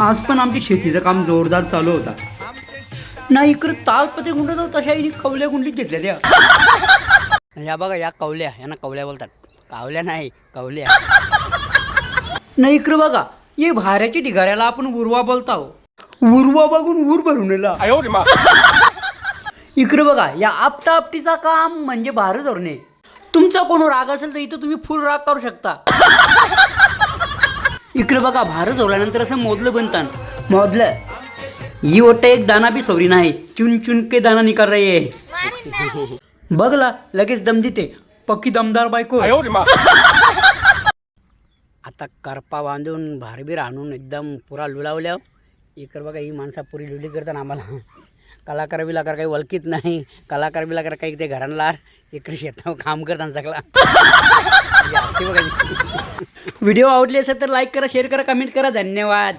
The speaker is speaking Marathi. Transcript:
आज पण आमची शेतीचं काम जोरदार चालू होता. नाही इकडे तालपते गुंड तशा कवल्या गुंडीत घेतल्या त्या. या बघा या कवल्या, यांना कवल्या बोलतात. कावल्या नाही, कवल्या. नाही इकडे बघा, ये भाऱ्याच्या ढिगाऱ्याला आपण उर्वा बोलताव. उर्वा बघून ऊर भरून येला. इकडे बघा, या आपटा आपटीचा काम म्हणजे भार धरणे. तुमचा कोण राग असेल तर इथं तुम्ही फुल राग करू शकता. इकडे बघा, भार झोरल्यानंतर असं मोदलं बनतात. मोदलं ही ओट एक दाना बी सवरी नाही, चुन चुन के दाना निकाल रही है. बघला लगेच दम देते, पक्की दमदार बायको. आता करपा बांधून भारबीर आणून एकदम पुरा लुलावल्या. इकडे बघा ही माणसा पुरी लुली करतात आम्हाला. कलाकार बिलाकार काही ओळखीत नाही. कलाकार बिलाकार काही ते घरांना इकडे शेतावर काम करतात सगळा. व्हिडिओ आवडली असेल तर लाईक करा, शेअर करा, कमेंट करा. धन्यवाद.